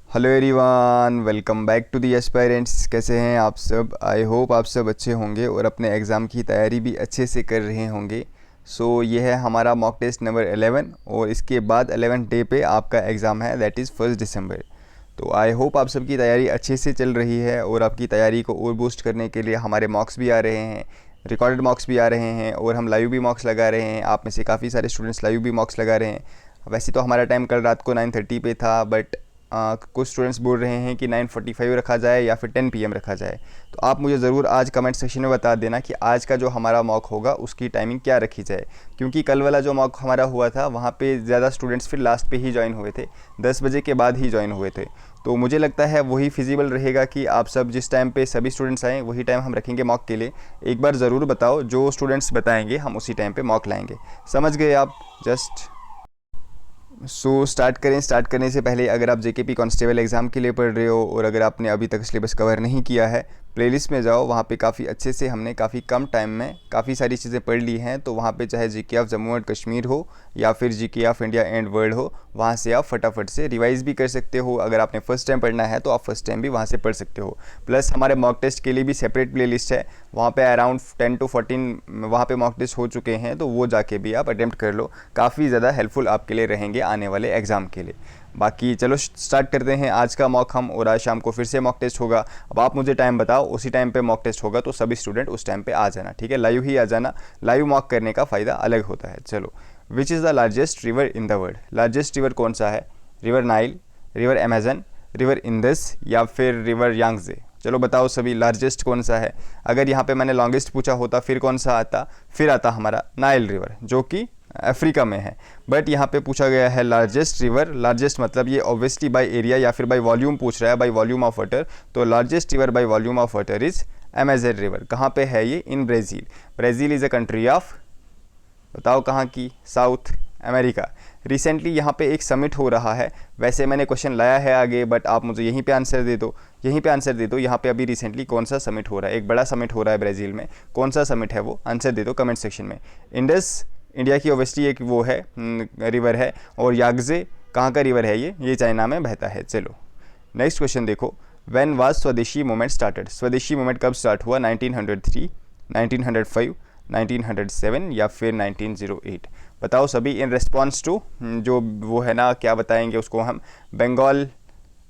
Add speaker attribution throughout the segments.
Speaker 1: Hello everyone, welcome back to the aspirants. कैसे हैं आप सब? आई होप आप सब अच्छे होंगे और अपने एग्ज़ाम की तैयारी भी अच्छे से कर रहे होंगे। ये है हमारा मॉक टेस्ट नंबर 11 और इसके बाद 11 डे पे आपका एग्ज़ाम है, दैट इज़ 1 दिसंबर। तो आई होप आप सबकी तैयारी अच्छे से चल रही है और आपकी तैयारी को और बूस्ट करने के लिए हमारे मॉक्स भी आ रहे हैं, रिकॉर्डेड मॉक्स भी आ रहे हैं और हम लाइव भी मॉक्स लगा रहे हैं। आप में से काफ़ी सारे स्टूडेंट्स लाइव भी मॉक्स लगा रहे हैं। वैसे तो हमारा टाइम कल रात को 9:30 पे था, बट कुछ स्टूडेंट्स बोल रहे हैं कि 9:45 रखा जाए या फिर 10 PM रखा जाए। तो आप मुझे ज़रूर आज कमेंट सेक्शन में बता देना कि आज का जो हमारा मॉक होगा उसकी टाइमिंग क्या रखी जाए, क्योंकि कल वाला जो मॉक हमारा हुआ था वहाँ पे ज़्यादा स्टूडेंट्स फिर लास्ट पे ही ज्वाइन हुए थे, 10 बजे के बाद ही ज्वाइन हुए थे। तो मुझे लगता है वही फिजिबल रहेगा कि आप सब जिस टाइम पे सभी स्टूडेंट्स आएँ वही टाइम हम रखेंगे मॉक के लिए। एक बार ज़रूर बताओ, जो स्टूडेंट्स बताएंगे हम उसी टाइम पे मॉक लाएंगे। समझ गए आप? जस्ट स्टार्ट करें। स्टार्ट करने से पहले अगर आप जेकेपी कांस्टेबल एग्ज़ाम के लिए पढ़ रहे हो और अगर आपने अभी तक सिलेबस कवर नहीं किया है, प्लेलिस्ट में जाओ, वहाँ पे काफ़ी अच्छे से हमने काफ़ी कम टाइम में काफ़ी सारी चीज़ें पढ़ ली हैं। तो वहाँ पे चाहे GK of Jammu and Kashmir हो या फिर GK of India and world हो, वहाँ से आप फटाफट से रिवाइज़ भी कर सकते हो। अगर आपने फर्स्ट टाइम पढ़ना है तो आप फर्स्ट टाइम भी वहाँ से पढ़ सकते हो। प्लस हमारे मॉक टेस्ट के लिए भी सेपरेट प्लेलिस्ट है, वहाँ पे अराउंड 10 to 14 वहाँ पे मॉक टेस्ट हो चुके हैं, तो वो जाके भी आप अटेम्प्ट कर लो। काफ़ी ज़्यादा हेल्पफुल आपके लिए रहेंगे आने वाले एग्ज़ाम के लिए। बाकी चलो स्टार्ट करते हैं आज का मॉक हम, और आज शाम को फिर से मॉक टेस्ट होगा। अब आप मुझे टाइम बताओ, उसी टाइम पे मॉक टेस्ट होगा, तो सभी स्टूडेंट उस टाइम पे आ जाना, ठीक है? लाइव ही आ जाना, लाइव मॉक करने का फ़ायदा अलग होता है। चलो, which is the largest river in the world? Largest river कौन सा है? River Nile, river Amazon, river Indus या फिर रिवर यांगजे? चलो बताओ सभी, लार्जेस्ट कौन सा है? अगर यहाँ पे मैंने लॉन्गेस्ट पूछा होता फिर कौन सा आता? फिर आता हमारा नाइल रिवर, जो कि अफ्रीका में है। बट यहाँ पे पूछा गया है लार्जेस्ट रिवर। लार्जेस्ट मतलब ये ऑब्वियसली बाय एरिया या फिर बाय वॉल्यूम पूछ रहा है, बाय वॉल्यूम ऑफ वाटर। तो largest river by volume of water is Amazon river. कहाँ पे है ये? इन Brazil. Brazil is a country of, बताओ कहाँ की? South America. रिसेंटली यहाँ पे एक समिट हो रहा है। वैसे मैंने क्वेश्चन लाया है आगे, बट आप मुझे यहीं पे आंसर दे दो, यहीं पे आंसर दे दो। यहाँ पे अभी रिसेंटली कौन सा समिट हो रहा है? एक बड़ा समिट हो रहा है ब्राज़ील में। कौन सा समिट है वो? आंसर दे दो कमेंट सेक्शन में। इंडस इंडिया की ओवेस्टली एक वो है, रिवर है। और यागजे कहाँ का रिवर है? ये चाइना में बहता है। चलो नेक्स्ट क्वेश्चन देखो। व्हेन वाज स्वदेशी मूवमेंट स्टार्टेड? स्वदेशी मूवमेंट कब स्टार्ट हुआ? 1903, 1905, 1907 या फिर 1908? बताओ सभी। इन रिस्पॉन्स टू, जो वो है ना, क्या बताएंगे उसको हम, बंगाल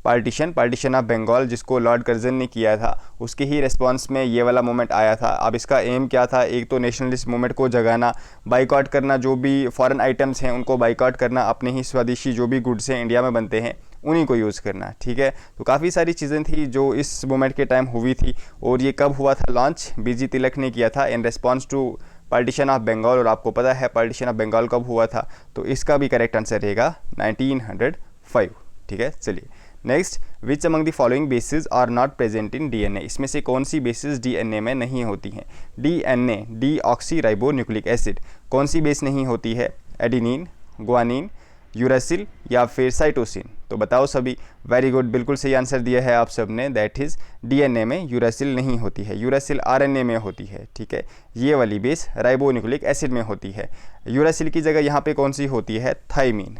Speaker 1: पार्टीशन ऑफ बंगाल, जिसको लॉर्ड कर्जन ने किया था, उसके ही रिस्पॉन्स में ये वाला मूवमेंट आया था। अब इसका एम क्या था? एक तो नेशनलिस्ट मूवमेंट को जगाना, बाइकआउट करना, जो भी फॉरेन आइटम्स हैं उनको बाइकआउट करना, अपने ही स्वदेशी जो भी गुड्स हैं इंडिया में बनते हैं उन्हीं को यूज़ करना, ठीक है? तो काफ़ी सारी चीज़ें थी जो इस मूवमेंट के टाइम हुई थी। और ये कब हुआ था लॉन्च? बीजी तिलक ने किया था in response to partition of Bengal. और आपको पता है पार्टीशन ऑफ बंगाल कब हुआ था, तो इसका भी करेक्ट आंसर रहेगा 1905, ठीक है? चलिए next. Which among the following bases are not present in DNA? इसमें से कौन सी बेसिस डीएनए में नहीं होती हैं? DNA, D oxy ribo nucleic acid, कौन सी बेस नहीं होती है? एडिनिन, गुआनिन, यूरासिल या फिर साइटोसिन? तो बताओ सभी। वेरी गुड, बिल्कुल सही आंसर दिया है आप सब ने। दैट इज़ डीएनए में यूरासिल नहीं होती है, यूरासिल आरएनए में होती है, ठीक है? ये वाली बेस राइबो न्यूक्लिक एसिड में होती है। यूरासिल की जगह यहाँ पे कौन सी होती है? थाइमीन।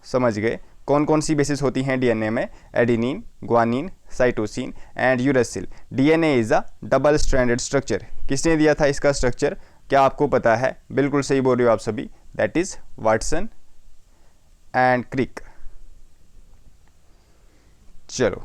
Speaker 1: समझ गए? कौन कौन सी बेसिस होती हैं डीएनए में? Adenine, guanine, cytosine and uracil. DNA is a double stranded structure. किसने दिया था इसका स्ट्रक्चर? क्या आपको पता है? बिल्कुल सही बोल रहे हो आप सभी। That is Watson and Crick. चलो,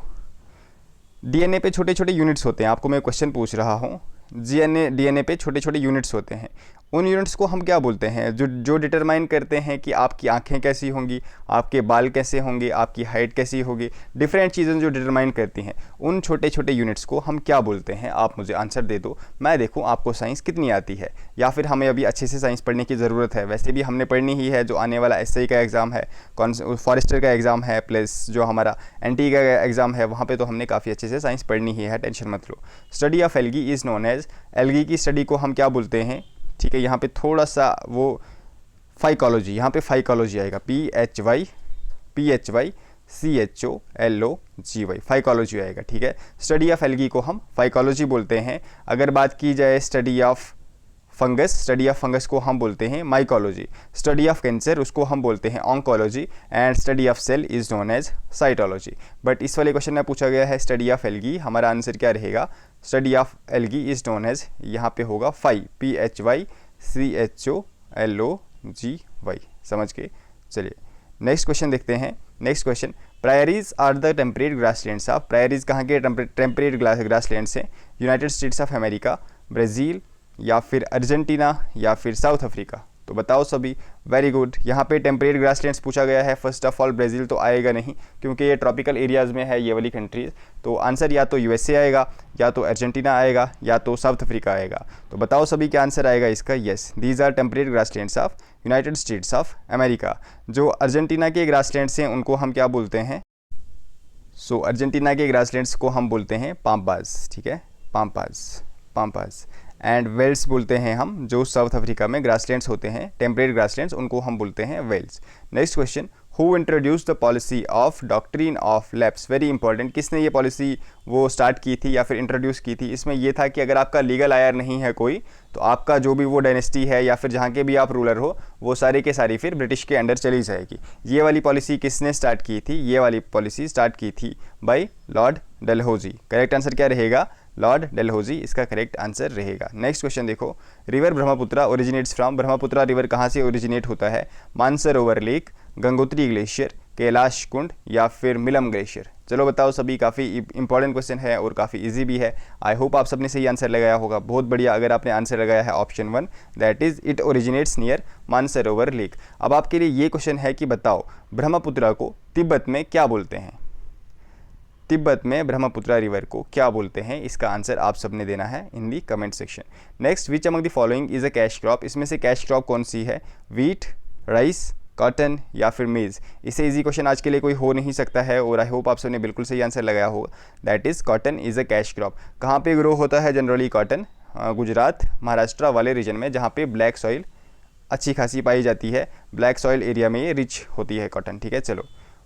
Speaker 1: डीएनए पे छोटे छोटे यूनिट्स होते हैं। आपको मैं क्वेश्चन पूछ रहा हूँ, डीएनए पे छोटे छोटे यूनिट्स होते हैं। उन यूनिट्स को हम क्या बोलते हैं? जो डिटरमाइन करते हैं कि आपकी आंखें कैसी होंगी, आपके बाल कैसे होंगे, आपकी हाइट कैसी होगी, डिफरेंट चीज़ें जो डिटरमाइन करती हैं, उन छोटे छोटे यूनिट्स को हम क्या बोलते हैं? आप मुझे आंसर दे दो, मैं देखूँ आपको साइंस कितनी आती है, या फिर हमें अभी अच्छे से साइंस पढ़ने की ज़रूरत है। वैसे भी हमने पढ़नी ही है, जो आने वाला एसआई का एग्ज़ाम है, फॉरेस्टर का एग्ज़ाम है, प्लस जो हमारा एनटी का एग्ज़ाम है, वहाँ पर तो हमने काफ़ी अच्छे से साइंस पढ़नी ही है, टेंशन मत लो। Study of algae is known as, algae की स्टडी को हम क्या बोलते हैं? ठीक है, यहाँ पे थोड़ा सा वो फाइकोलॉजी, यहाँ पे फाइकोलॉजी आएगा, PHYCHOLOGY, फाइकोलॉजी आएगा, ठीक है? स्टडी ऑफ एल्गी को हम फाइकोलॉजी बोलते हैं। अगर बात की जाए study of fungus, study of fungus को हम बोलते हैं माइकोलॉजी, स्टडी ऑफ कैंसर उसको हम बोलते हैं oncology, and study of cell is known as cytology. But इस वाले क्वेश्चन में पूछा गया है स्टडी ऑफ एल्गी, हमारा आंसर क्या रहेगा? Study of algae is known as, यहाँ पे होगा फाई, PHYCHOLOGY, समझ के। चलिए नेक्स्ट क्वेश्चन देखते हैं। Next question, prairies are the temperate grasslands of, prairies कहाँ के टेम्परेट ग्रासलैंड्स हैं? United States of America, Brazil, या फिर अर्जेंटीना, या फिर साउथ अफ्रीका। तो बताओ सभी। वेरी गुड, यहाँ पे टेम्परेट ग्रासलैंड्स पूछा गया है। फर्स्ट ऑफ ऑल ब्राज़ील तो आएगा नहीं क्योंकि ये ट्रॉपिकल एरियाज़ में है ये वाली कंट्रीज़, तो आंसर या तो USA आएगा, या तो अर्जेंटीना आएगा, या तो साउथ अफ्रीका आएगा। तो बताओ सभी क्या आंसर आएगा इसका? Yes, these are temperate grasslands of United States of America. जो अर्जेंटीना के ग्रासलैंड्स हैं उनको हम क्या बोलते हैं? सो अर्जेंटीना के ग्रासलैंड्स को हम बोलते हैं पाम्पास, ठीक है, पाम्पास। एंड वेल्स बोलते हैं हम, जो साउथ अफ्रीका में ग्रासलैंड्स होते हैं, टेम्परेट ग्रासलैंड्स, उनको हम बोलते हैं velds. Next question, who introduce the policy of doctrine of lapse? Very important, किसने ये पॉलिसी वो स्टार्ट की थी या फिर इंट्रोड्यूस की थी? इसमें ये था कि अगर आपका लीगल आयर नहीं है कोई, तो आपका जो भी वो डायनेस्टी है या फिर जहाँ के भी आप रूलर हो, वो सारी के सारी फिर ब्रिटिश के अंडर चली जाएगी। ये वाली पॉलिसी किसने स्टार्ट की थी? ये वाली पॉलिसी स्टार्ट की थी by Lord Dalhousie. Correct answer क्या रहेगा? लॉर्ड डलहौजी इसका करेक्ट आंसर रहेगा। नेक्स्ट क्वेश्चन देखो, river Brahmaputra originates from, Brahmaputra river कहाँ से ओरिजिनेट होता है? मानसरोवर लेक, गंगोत्री ग्लेशियर, कैलाश कुंड, या फिर मिलम ग्लेशियर। चलो बताओ सभी, काफ़ी इंपॉर्टेंट क्वेश्चन है और काफ़ी इजी भी है। आई होप आप सबने सही आंसर लगाया होगा, बहुत बढ़िया। अगर आपने आंसर लगाया है option 1, that is it originates near Mansarovar lake. अब आपके लिए ये क्वेश्चन है कि बताओ ब्रह्मपुत्रा को तिब्बत में क्या बोलते हैं? तिब्बत में ब्रह्मपुत्रा रिवर को क्या बोलते हैं? इसका आंसर आप सबने देना है in the comment section. Next, which among the following is a cash crop? इसमें से कैश क्रॉप कौन सी है? वीट, राइस, कॉटन, या फिर मेज़? इससे इजी क्वेश्चन आज के लिए कोई हो नहीं सकता है और आई होप आप सबने बिल्कुल सही आंसर लगाया होगा। That is cotton is a cash crop. कहाँ पे ग्रो होता है जनरली कॉटन? गुजरात, महाराष्ट्र वाले रीजन में, जहाँ पे ब्लैक सॉइल अच्छी खासी पाई जाती है। ब्लैक सॉइल एरिया में ये रिच होती है कॉटन, ठीक है। चलो,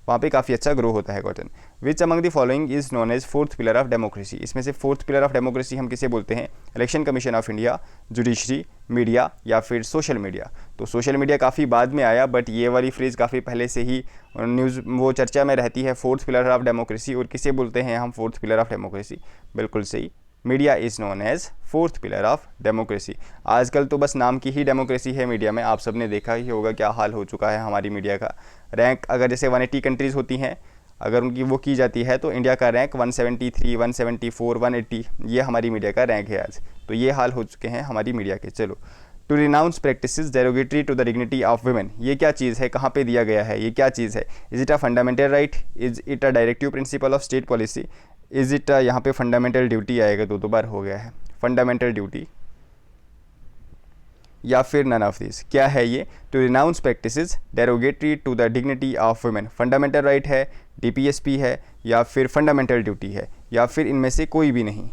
Speaker 1: वहाँ पे काफ़ी अच्छा ग्रो होता है cotton. Which among the following is known as fourth pillar of democracy? इसमें से फोर्थ पिलर ऑफ डेमोक्रेसी हम किसे बोलते हैं? Election commission of India, judiciary, media, या फिर सोशल मीडिया? तो सोशल मीडिया काफ़ी बाद में आया, बट ये वाली फ्रेज़ काफ़ी पहले से ही न्यूज़ वो चर्चा में रहती है, फोर्थ पिलर ऑफ डेमोक्रेसी। और किसे बोलते हैं हम फोर्थ पिलर ऑफ डेमोक्रेसी? बिल्कुल सही, media is known as fourth pillar of democracy. आजकल तो बस नाम की ही डेमोक्रेसी है मीडिया में। आप सबने देखा ही होगा क्या हाल हो चुका है हमारी मीडिया का। रैंक अगर जैसे 180 कंट्रीज़ होती हैं, अगर उनकी वो की जाती है, तो इंडिया का रैंक 173, 174, 180, ये हमारी मीडिया का रैंक है आज। तो ये हाल हो चुके हैं हमारी मीडिया के। चलो, to renounce practices derogatory to the dignity of women, ये क्या चीज़ है? कहाँ पे दिया गया है? ये क्या चीज़ है? Is it a fundamental right? Is it a directive principle of state policy? Is it यहाँ पे फंडामेंटल ड्यूटी आएगा, दो बार हो गया है, फंडामेंटल ड्यूटी, या फिर नन ऑफ दिस? क्या है ये? To renounce practices derogatory to the dignity of women, fundamental right है, DPSP है, या फिर फंडामेंटल ड्यूटी है, या फिर इनमें से कोई भी नहीं?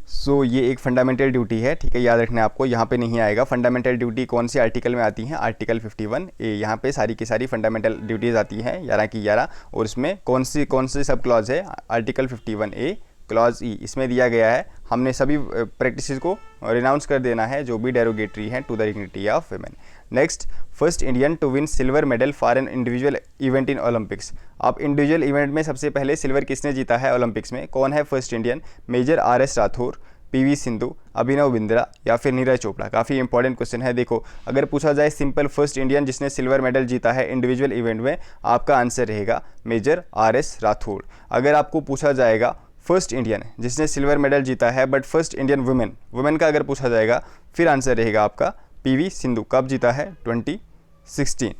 Speaker 1: सो ये एक फंडामेंटल ड्यूटी है, ठीक है, याद रखना आपको। यहाँ पे नहीं आएगा। फंडामेंटल ड्यूटी कौन से आर्टिकल में आती हैं? Article 51A। यहाँ पे सारी की सारी फंडामेंटल ड्यूटीज़ आती हैं 11 की 11, और इसमें कौन सी सब क्लॉज है? आर्टिकल 51A क्लॉज E, इसमें दिया गया है हमने सभी प्रैक्टिसेस को रिनाउंस कर देना है जो भी डेरोगेटरी हैं to the dignity of women. Next, first Indian to win silver medal for an individual event in Olympics. अब इंडिविजुअल इवेंट में सबसे पहले सिल्वर किसने जीता है ओलंपिक्स में? कौन है first Indian? Major RS Rathore, PV Sindhu, Abhinav Bindra, या फिर नीरज चोपड़ा? काफ़ी इंपॉर्टेंट क्वेश्चन है। देखो, अगर पूछा जाए सिंपल फर्स्ट इंडियन जिसने सिल्वर मेडल जीता है इंडिविजुअल इवेंट में, आपका आंसर रहेगा मेजर RS राठौर। अगर आपको पूछा जाएगा फर्स्ट इंडियन जिसने सिल्वर मेडल जीता है बट फर्स्ट इंडियन वुमेन का अगर पूछा जाएगा, फिर आंसर रहेगा आपका PV सिंधु। कब जीता है? 2016।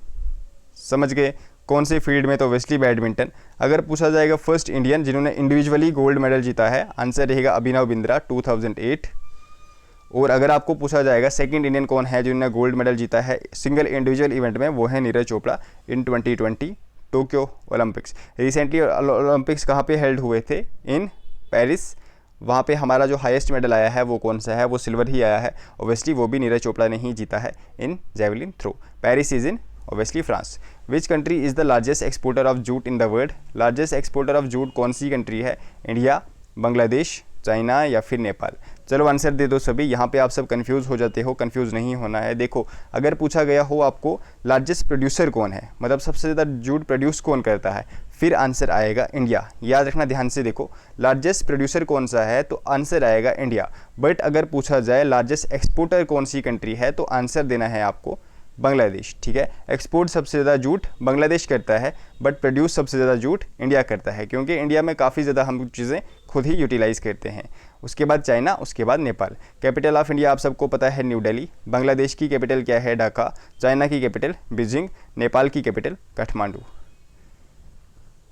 Speaker 1: समझ गए? कौन से फील्ड में? तो ऑब्वियसली बैडमिंटन। अगर पूछा जाएगा फर्स्ट इंडियन जिन्होंने इंडिविजुअली गोल्ड मेडल जीता है, आंसर रहेगा अभिनव बिंद्रा, 2008। और अगर आपको पूछा जाएगा सेकंड इंडियन कौन है जिन्होंने गोल्ड मेडल जीता है सिंगल इंडिविजुअल इवेंट में, वो है नीरज चोपड़ा इन 2020 टोक्यो ओलंपिक्स। रिसेंटली ओलंपिक्स कहाँ पे हेल्ड हुए थे? In Paris. वहाँ पे हमारा जो हाईएस्ट मेडल आया है वो कौन सा है? वो सिल्वर ही आया है। ऑब्वियसली वो भी नीरज चोपड़ा ने ही जीता है in javelin throw. Paris is in obviously France. Which country is the largest exporter of jute in the world? Largest exporter of jute कौन सी कंट्री है? इंडिया, बांग्लादेश, चाइना, या फिर नेपाल? चलो आंसर दे दो सभी। यहाँ पे आप सब कंफ्यूज हो जाते हो, कंफ्यूज नहीं होना है। देखो अगर पूछा गया हो आपको लार्जेस्ट प्रोड्यूसर कौन है, मतलब सबसे ज़्यादा जूट प्रोड्यूस कौन करता है, फिर आंसर आएगा इंडिया। याद रखना ध्यान से, देखो लार्जेस्ट प्रोड्यूसर कौन सा है तो आंसर आएगा इंडिया। बट अगर पूछा जाए लार्जेस्ट एक्सपोर्टर कौन सी कंट्री है तो आंसर देना है आपको बांग्लादेश। ठीक है, एक्सपोर्ट सबसे ज़्यादा जूट बांग्लादेश करता है, बट प्रोड्यूस सबसे ज़्यादा जूट इंडिया करता है, क्योंकि इंडिया में काफ़ी ज़्यादा हम चीज़ें खुद ही यूटिलाइज़ करते हैं। उसके बाद चाइना, उसके बाद नेपाल। कैपिटल ऑफ इंडिया आप सबको पता है न्यू दिल्ली। बांग्लादेश की कैपिटल क्या है, ढाका। चाइना की कैपिटल बीजिंग। नेपाल की capital Kathmandu.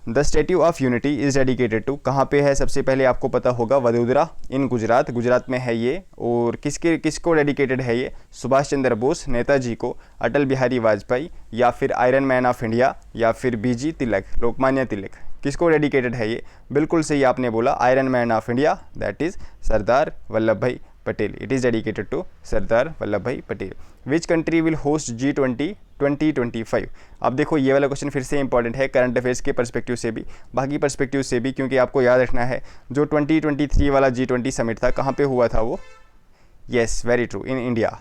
Speaker 1: The Statue of Unity is dedicated to, कहाँ पे है सबसे पहले आपको पता होगा, वडोदरा इन गुजरात, गुजरात में है ये। और किसको डेडिकेटेड है ये, सुभाष चंद्र बोस, नेताजी को, अटल बिहारी वाजपेयी, या फिर आयरन मैन ऑफ इंडिया, या फिर बीजी तिलक, लोकमान्य तिलक। किसको डेडिकेटेड है ये, बिल्कुल सही आपने बोला, iron man of India, that is Sardar Vallabh Bhai Patel. It is dedicated to Sardar Vallabh Bhai Patel. Which country will host G20 2025। अब देखो ये वाला क्वेश्चन फिर से इंपॉर्टेंट है, करंट अफेयर्स के पर्सपेक्टिव से भी, बाकी पर्सपेक्टिव से भी, क्योंकि आपको याद रखना है जो 2023 वाला G20 समिट था कहाँ पे हुआ था वो, yes very true, in India.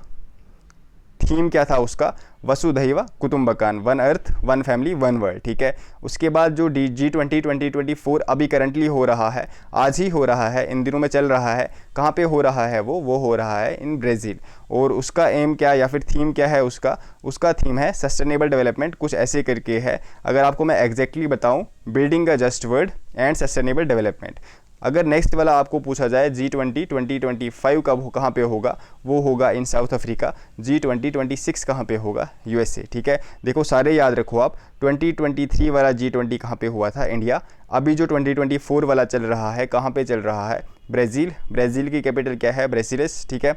Speaker 1: Theme क्या था उसका, वसुधैव कुटुंबकम, one earth one family one world. ठीक है, उसके बाद जो G20 2024 अभी करंटली हो रहा है, आज ही हो रहा है, इन दिनों में चल रहा है, कहाँ पे हो रहा है वो हो रहा है इन ब्राज़ील। और उसका एम क्या या फिर थीम क्या है उसका थीम है सस्टेनेबल डेवलपमेंट, कुछ ऐसे करके है। अगर आपको मैं एग्जैक्टली बताऊँ, building a just world and sustainable development. अगर नेक्स्ट वाला आपको पूछा जाए G20 2025 कब कहाँ पे होगा, वो होगा इन साउथ अफ्रीका। G20 26 कहाँ पे होगा, USA। ठीक है, देखो सारे याद रखो आप, 2023 वाला G20 कहाँ पे हुआ था, इंडिया। अभी जो 2024 वाला चल रहा है कहाँ पे चल रहा है, ब्राज़ील। ब्राज़ील की कैपिटल क्या है, ब्रासिलिस। ठीक है,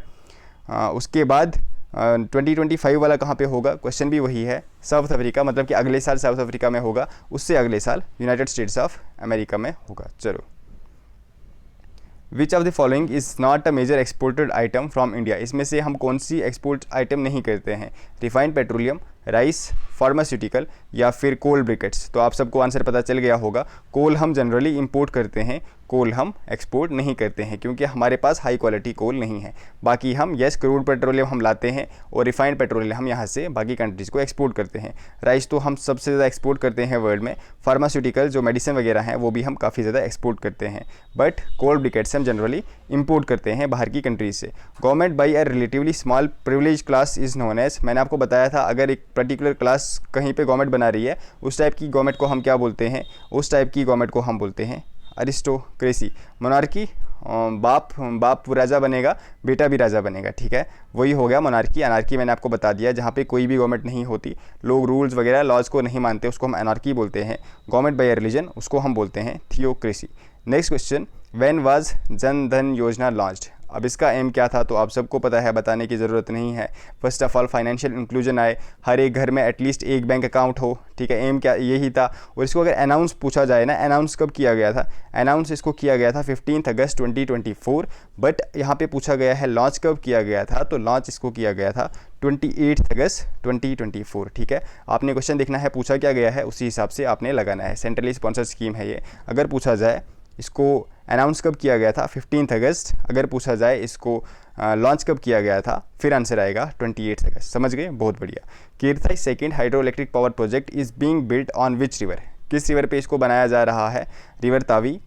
Speaker 1: उसके बाद 2025 वाला कहाँ पे होगा, क्वेश्चन भी वही है, साउथ अफ्रीका, मतलब कि अगले साल साउथ अफ्रीका में होगा, उससे अगले साल यूनाइटेड स्टेट्स ऑफ अमेरिका में होगा। चलो, which of the following is not a major exported item from India, इसमें से हम कौन सी एक्सपोर्ट आइटम नहीं करते हैं, रिफाइंड पेट्रोलियम, राइस, फार्मास्यूटिकल, या फिर कोल ब्रिकेट्स। तो आप सबको आंसर पता चल गया होगा, कोल हम जनरली इंपोर्ट करते हैं, कोल हम एक्सपोर्ट नहीं करते हैं, क्योंकि हमारे पास हाई क्वालिटी कोल नहीं है। बाकी हम यस क्रूड पेट्रोलियम हम लाते हैं, और रिफाइंड पेट्रोलियम हम यहाँ से बाकी कंट्रीज़ को एक्सपोर्ट करते हैं। राइस तो हम सबसे ज़्यादा एक्सपोर्ट करते हैं वर्ल्ड में। फार्मास्यूटिकल जो मेडिसिन वगैरह हैं वो भी हम काफ़ी ज़्यादा एक्सपोर्ट करते हैं, बट कोल ब्रिकेट्स हम जनरली इंपोर्ट करते हैं बाहर की कंट्रीज से। Government by a relatively small privilege class is known as, मैंने आपको बताया था अगर एक पर्टिकुलर क्लास कहीं पे गवर्नमेंट बना रही है, उस टाइप की गवर्नमेंट को हम क्या बोलते हैं, उस टाइप की गवर्नमेंट को हम बोलते हैं अरिस्टोक्रेसी। मोनार्की, बाप राजा बनेगा, बेटा भी राजा बनेगा। ठीक है, वही हो गया मोनार्की। अनार्की मैंने आपको बता दिया, जहाँ पे कोई भी गवर्नमेंट नहीं होती, लोग रूल्स वगैरह लॉज को नहीं मानते, उसको हम अनार्की बोलते हैं। गवर्नमेंट बाय रिलीजन, उसको हम बोलते हैं theocracy. Next question, when was Jan Dhan योजना लॉन्च्ड। अब इसका एम क्या था तो आप सबको पता है, बताने की ज़रूरत नहीं है। First of all financial inclusion आए, हर एक घर में एटलीस्ट एक बैंक अकाउंट हो। ठीक है, एम क्या यही था। और इसको अगर अनाउंस पूछा जाए ना, अनाउंस कब किया गया था, अनाउंस इसको किया गया था 15 अगस्त 2024। बट यहाँ पे पूछा गया है लॉन्च कब किया गया था, तो लॉन्च इसको किया गया था 28 अगस्त 2024। ठीक है, आपने क्वेश्चन देखना है पूछा क्या गया है, उसी हिसाब से आपने लगाना है। सेंट्रली स्पॉन्सर्ड स्कीम है ये। अगर पूछा जाए इसको अनाउंस कब किया गया था, 15 अगस्त। अगर पूछा जाए इसको लॉन्च कब किया गया था, फिर आंसर आएगा 28 अगस्त। समझ गए, बहुत बढ़िया। Kirthai second hydro electric power project is being built on which river, किस रिवर पे इसको बनाया जा रहा है, रिवर तावी,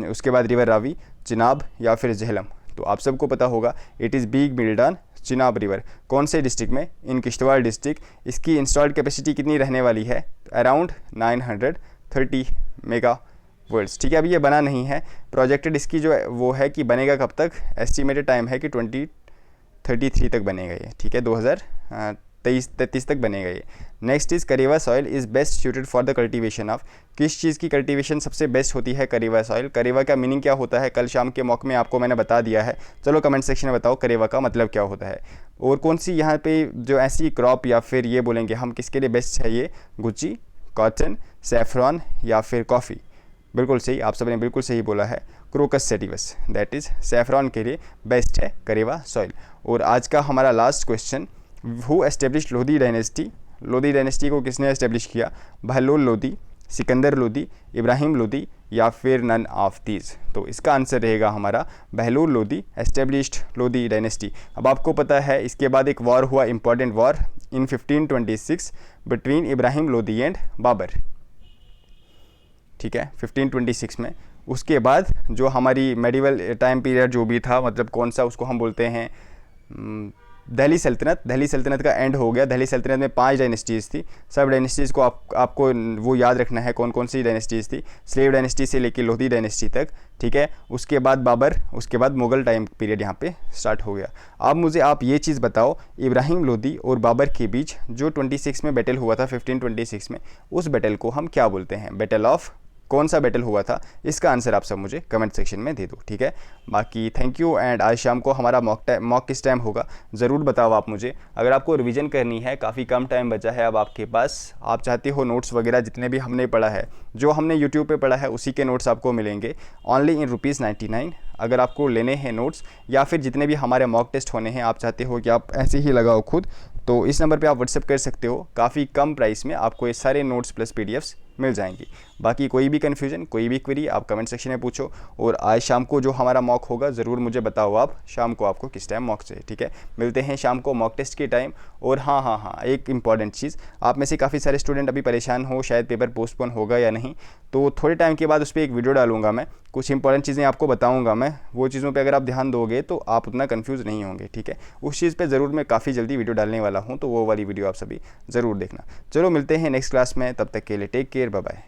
Speaker 1: उसके बाद रिवर रावी, चिनाब, या फिर झेलम। तो आप सबको पता होगा it is being built on Chenab river. कौन से डिस्ट्रिक्ट में, इन किश्तवाड़ डिस्ट्रिक्ट। इसकी इंस्टॉल्ड कैपेसिटी कितनी रहने वाली है, अराउंड 930 मेगा वर्ड्स। ठीक है, अभी ये बना नहीं है, प्रोजेक्टेड इसकी जो वो है कि बनेगा कब तक, एस्टिमेटेड टाइम है कि 2033 तक बनेगा ये। ठीक है, 2033 तक बनेगा ये। Next is Karewa soil is best suited for the cultivation of, किस चीज़ की कल्टीवेशन सबसे बेस्ट होती है, करेवा सॉइल। करेवा का मीनिंग क्या होता है, कल शाम के मौके में आपको मैंने बता दिया है। चलो कमेंट सेक्शन में बताओ करेवा का मतलब क्या होता है। और कौन सी यहाँ पे जो ऐसी क्रॉप या फिर ये बोलेंगे हम किसके लिए बेस्ट है ये, गुची, कॉटन, सैफरॉन, या फिर कॉफ़ी। बिल्कुल सही, आप सबने बिल्कुल सही बोला है, crocus sativus, that is saffron के लिए बेस्ट है करेवा सॉइल। और आज का हमारा last question, who establish Lodhi dynasty, Lodhi dynasty को किसने एस्टेब्लिश किया, बहलोल लोधी, सिकंदर लोदी, इब्राहिम लोदी या फिर नन ऑफ दीज। तो इसका आंसर रहेगा हमारा बहलूल लोदी, एस्टेब्लिश्ड लोदी डायनेस्टी। अब आपको पता है इसके बाद एक वॉर हुआ, important war in 1526 between Ibrahim Lodi and Babur, ठीक है, 1526 में। उसके बाद जो हमारी मेडिवल टाइम पीरियड जो भी था, मतलब कौन सा, उसको हम बोलते हैं दिल्ली सल्तनत का एंड हो गया। दिल्ली सल्तनत में 5 डायनेस्टीज़ थी। सब डायनेस्टीज़ को आपको वो याद रखना है कौन कौन सी डायनेस्टीज़ थी, स्लेव डायनेस्टी से लेकर लोधी डायनेस्टी तक, ठीक है। उसके बाद बाबर, उसके बाद मुग़ल टाइम पीरियड यहाँ पे स्टार्ट हो गया। अब मुझे आप ये चीज़ बताओ, इब्राहिम लोदी और बाबर के बीच जो 26 में बैटल हुआ था, 1526 में, उस बैटल को हम क्या बोलते हैं? बैटल ऑफ, कौन सा बैटल हुआ था? इसका आंसर आप सब मुझे कमेंट सेक्शन में दे दो, ठीक है। बाकी थैंक यू। एंड आज शाम को हमारा मॉक किस टाइम होगा ज़रूर बताओ आप मुझे। अगर आपको रिवीजन करनी है, काफ़ी कम टाइम बचा है अब आपके पास, आप चाहते हो नोट्स वगैरह जितने भी हमने पढ़ा है, जो हमने यूट्यूब पे पढ़ा है उसी के नोट्स आपको मिलेंगे ओनली इन ₹99। अगर आपको लेने हैं नोट्स या फिर जितने भी हमारे मॉक टेस्ट होने हैं, आप चाहते हो कि आप ऐसे ही लगाओ खुद, तो इस नंबर पे आप व्हाट्सएप कर सकते हो। काफ़ी कम प्राइस में आपको ये सारे नोट्स प्लस पीडीएफ्स मिल जाएंगी। बाकी कोई भी कन्फ्यूजन, कोई भी क्वेरी आप कमेंट सेक्शन में पूछो। और आज शाम को जो हमारा मॉक होगा ज़रूर मुझे बताओ आप शाम को आपको किस टाइम मॉक चाहिए, ठीक है। मिलते हैं शाम को मॉक टेस्ट के टाइम। और हाँ, एक इंपॉर्टेंट चीज़, आप में से काफ़ी सारे स्टूडेंट अभी परेशान हो शायद पेपर पोस्टपोन होगा या नहीं, तो थोड़े टाइम के बाद उस पर एक वीडियो डालूंगा मैं, कुछ इंपॉर्टेंट चीज़ें आपको बताऊंगा मैं। वो चीज़ों पे अगर आप ध्यान दोगे तो आप उतना कंफ्यूज नहीं होंगे, ठीक है। उस चीज़ पे ज़रूर मैं काफ़ी जल्दी वीडियो डालने वाला हूँ, तो वो वाली वीडियो आप सभी ज़रूर देखना। चलो मिलते हैं नेक्स्ट क्लास में, तब तक के लिए टेक केयर, बाय बाय।